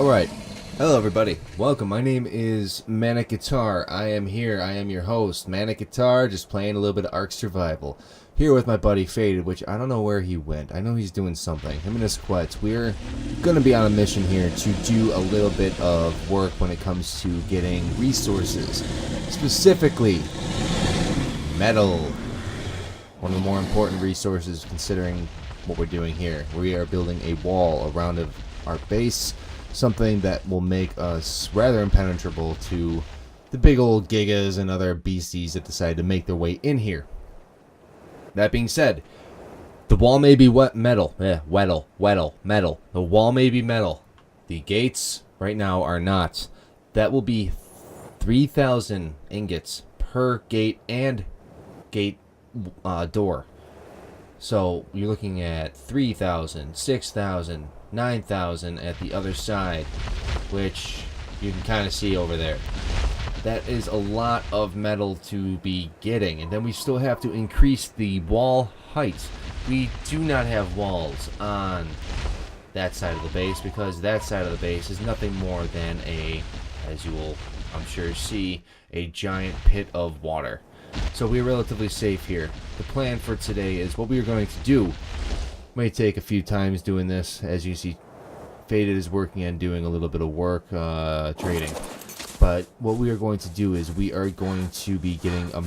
Alright, hello everybody, welcome, my name is ManicGuitar, I am here, I am your host, ManicGuitar, just playing a little bit of Ark Survival. Here with my buddy Faded, which I don't know where he went, I know he's doing something, him and his quets. We're going to be on a mission here to do a little bit of work when it comes to getting resources, specifically metal. One of the more important resources considering what we're doing here. We are building a wall around our base. Something that will make us rather impenetrable to the big old gigas and other beasties that decide to make their way in here. That being said, the wall may be metal. Metal. The wall may be metal. The gates right now are not. That will be 3,000 ingots per gate and gate door. So you're looking at 3,000, 6,000, 9,000 at the other side, which you can kind of see over there. That is a lot of metal to be getting, and then we still have to increase the wall height. We do not have walls on that side of the base because that side of the base is nothing more than as you will I'm sure see, a giant pit of water. So we're relatively safe here. The plan for today is what we are going to do. May take a few times doing this. As you see, Faded is working on doing a little bit of work trading. But what we are going to do is we are going to be getting a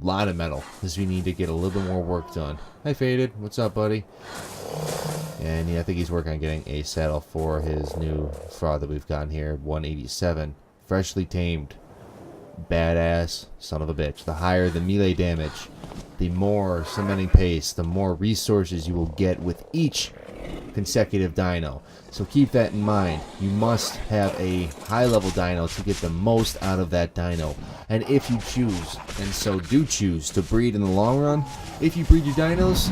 lot of metal because we need to get a little bit more work done. Hi Faded, what's up buddy? And yeah, I think he's working on getting a saddle for his new fraud that we've gotten here, 187. Freshly tamed. Badass son of a bitch. The higher the melee damage, the more cementing pace, the more resources you will get with each consecutive dino. So keep that in mind. You must have a high level dino to get the most out of that dino. And if you choose, and so do choose, to breed in the long run, if you breed your dinos,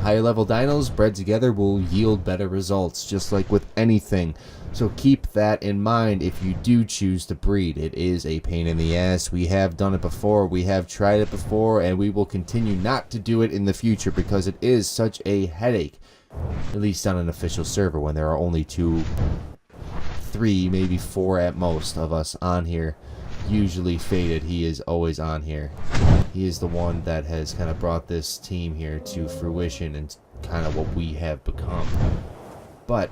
higher level dinos bred together will yield better results, just like with anything. So keep that in mind if you do choose to breed. It is a pain in the ass. We have done it before, we have tried it before, and we will continue not to do it in the future because it is such a headache. At least on an official server when there are only 2, 3, maybe 4 at most of us on here. Usually Faded, he is always on here. He is the one that has kind of brought this team here to fruition and kind of what we have become. But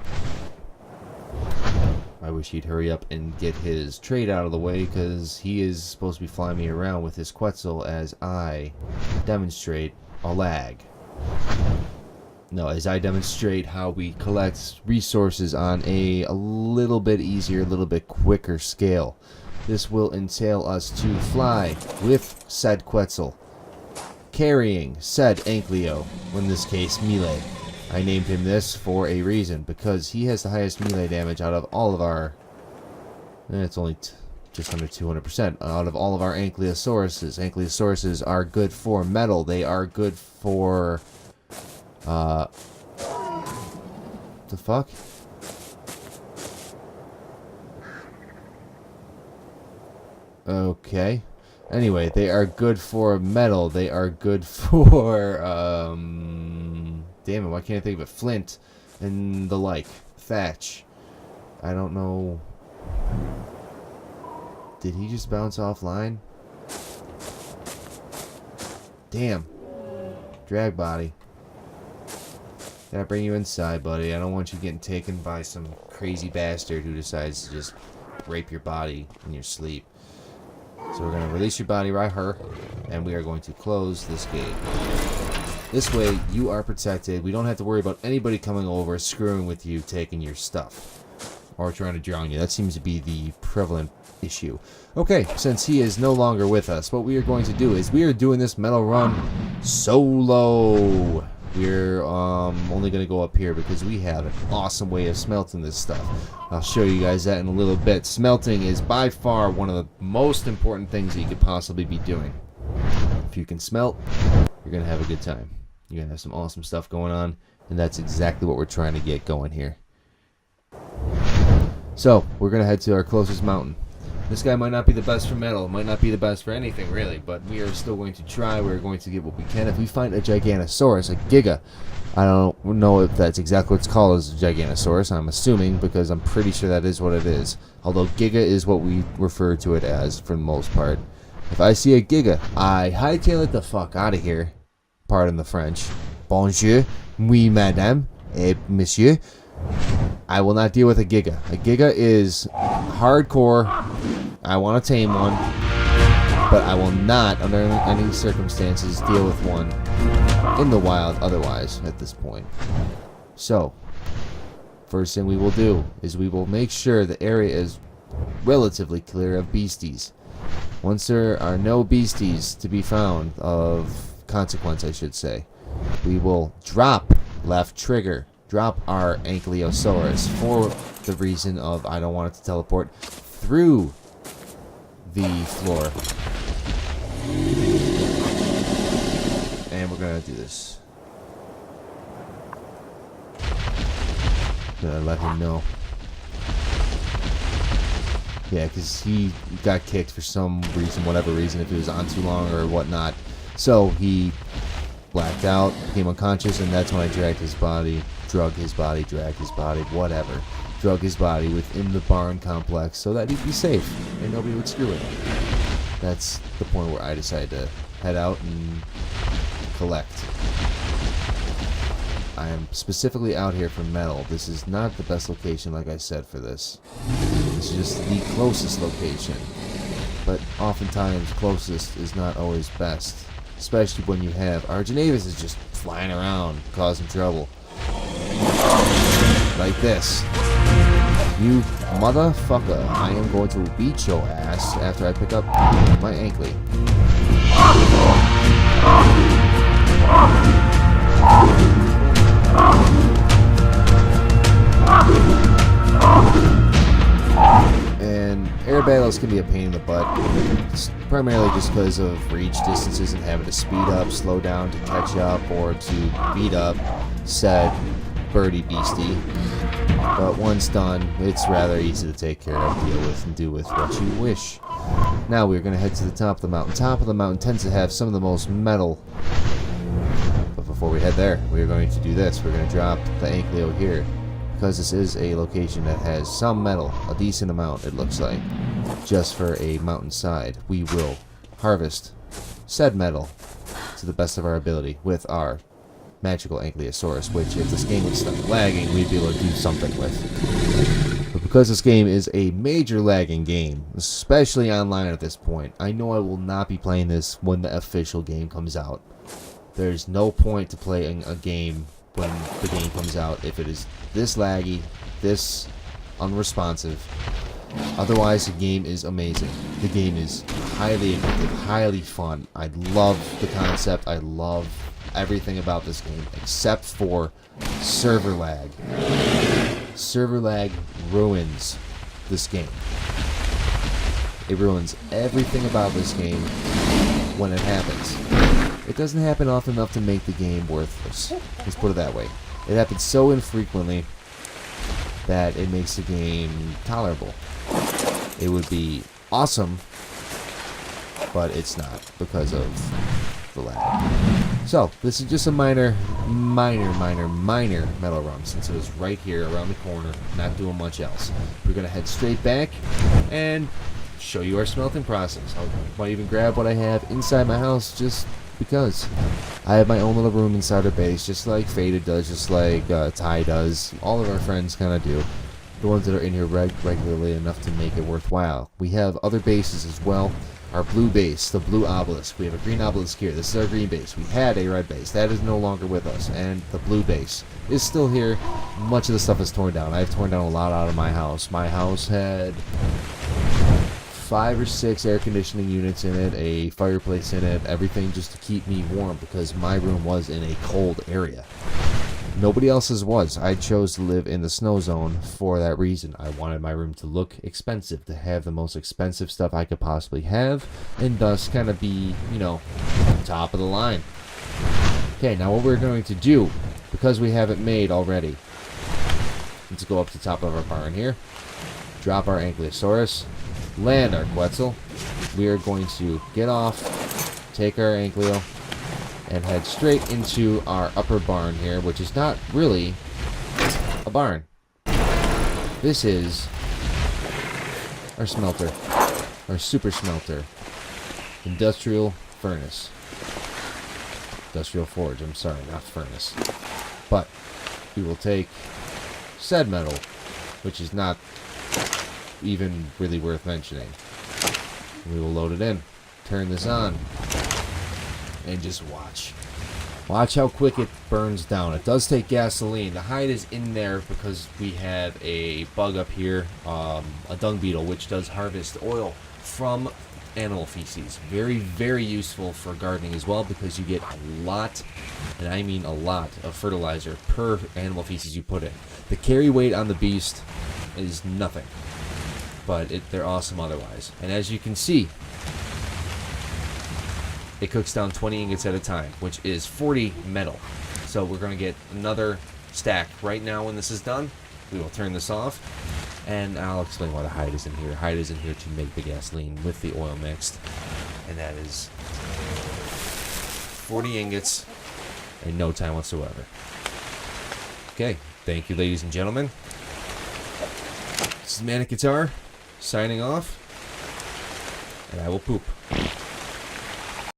I wish he'd hurry up and get his trade out of the way because he is supposed to be flying me around with his Quetzal as I demonstrate a lag. No, as I demonstrate how we collect resources on a little bit easier, a little bit quicker scale. This will entail us to fly with said Quetzal, carrying said Ankleo, in this case melee. I named him this for a reason, because he has the highest melee damage out of all of our... it's only just under 200% out of all of our Ankylosaurus. Ankylosaurus are good for metal. They are good for... the fuck? Okay. Anyway, they are good for metal. They are good for, damn it, why can't I think of it? Flint and the like. Thatch. I don't know. Did he just bounce offline? Damn. Drag body. Gotta bring you inside, buddy. I don't want you getting taken by some crazy bastard who decides to just rape your body in your sleep. So we're going to release your body right here, and we are going to close this gate. This way, you are protected. We don't have to worry about anybody coming over, screwing with you, taking your stuff, or trying to drown you. That seems to be the prevalent issue. Okay, since he is no longer with us, what we are going to do is we are doing this metal run solo. We're only going to go up here because we have an awesome way of smelting this stuff. I'll show you guys that in a little bit. Smelting is by far one of the most important things that you could possibly be doing. If you can smelt, you're going to have a good time. You're going to have some awesome stuff going on, and that's exactly what we're trying to get going here. So, we're going to head to our closest mountain. This guy might not be the best for metal, might not be the best for anything really, but we are still going to try. We're going to get what we can. If we find a Giganosaurus, a Giga, I don't know if that's exactly what it's called as a Giganosaurus. I'm assuming because I'm pretty sure that is what it is. Although Giga is what we refer to it as for the most part. If I see a Giga, I hightail it the fuck out of here. Pardon the French. Bonjour, oui madame, et monsieur. I will not deal with a Giga. A Giga is hardcore. I want to tame one, but I will not, under any circumstances, deal with one in the wild otherwise at this point. So, first thing we will do is we will make sure the area is relatively clear of beasties. Once there are no beasties to be found, of consequence I should say, we will drop left trigger. Drop our Ankylosaurus for the reason of I don't want it to teleport through the floor. And we're gonna do this. Gonna let him know. Yeah, because he got kicked for some reason, whatever reason, if he was on too long or whatnot. So he blacked out, became unconscious, and that's when I dragged his body. Drug his body, drag his body, whatever. Drug his body within the barn complex so that he'd be safe and nobody would screw it. That's the point where I decided to head out and collect. I am specifically out here for metal. This is not the best location, like I said, for this. This is just the closest location. But oftentimes, closest is not always best. Especially when you have Arginavis is just flying around, causing trouble. Like this. You motherfucker. I am going to beat your ass after I pick up my anklet. And air battles can be a pain in the butt. Primarily just because of reach distances and having to speed up, slow down to catch up, or to beat up said birdie beastie. But once done, it's rather easy to take care of, deal with, and do with what you wish. Now we're going to head to the top of the mountain. Top of the mountain tends to have some of the most metal. But before we head there, we're going to do this. We're going to drop the Ankylo here. Because this is a location that has some metal, a decent amount it looks like. Just for a mountainside, we will harvest said metal to the best of our ability with our magical Ankylosaurus, which if this game would stop lagging, we'd be able to do something with. But because this game is a major lagging game, especially online at this point, I know I will not be playing this when the official game comes out. There's no point to playing a game when the game comes out if it is this laggy, this unresponsive. Otherwise, the game is amazing. The game is highly addictive, highly fun. I love the concept. I love everything about this game except for server lag. Server lag ruins this game. It ruins everything about this game when it happens. It doesn't happen often enough to make the game worthless. Let's put it that way. It happens so infrequently that it makes the game tolerable. It would be awesome, but it's not because of the lag. So, this is just a minor metal run, since it was right here around the corner, not doing much else. We're going to head straight back and show you our smelting process. I might even grab what I have inside my house just because. I have my own little room inside our base, just like Faded does, just like Ty does. All of our friends kind of do. The ones that are in here regularly enough to make it worthwhile. We have other bases as well. Our blue base, the blue obelisk. We have a green obelisk here. This is our green base. We had a red base. That is no longer with us. And the blue base is still here. Much of the stuff is torn down. I've torn down a lot out of my house. My house had 5 or 6 air conditioning units in it, a fireplace in it, everything just to keep me warm because my room was in a cold area. Nobody else's was. I chose to live in the snow zone for that reason. I wanted my room to look expensive, to have the most expensive stuff I could possibly have, and thus kind of be, you know, top of the line. Okay, now what we're going to do, because we have it made already, let's go up to the top of our barn here, drop our Ankylosaurus, land our Quetzal. We are going to get off, take our Ankylo, and head straight into our upper barn here, which is not really a barn. This is our smelter, our super smelter, industrial furnace. Industrial forge, I'm sorry, not furnace. But we will take said metal, which is not even really worth mentioning. We will load it in, turn this on, and just watch. Watch how quick it burns down. It does take gasoline. The hide is in there because we have a bug up here, a dung beetle, which does harvest oil from animal feces. Very, very useful for gardening as well, because you get a lot, and I mean a lot, of fertilizer per animal feces you put in. The carry weight on the beast is nothing, but they're awesome otherwise. And as you can see, it cooks down 20 ingots at a time, which is 40 metal. So we're going to get another stack right now. When this is done, we will turn this off, and I'll explain why the hide is in here. Hide is in here to make the gasoline with the oil mixed, and that is 40 ingots in no time whatsoever. Okay, thank you, ladies and gentlemen. This is ManicGuitar signing off, and I will poop.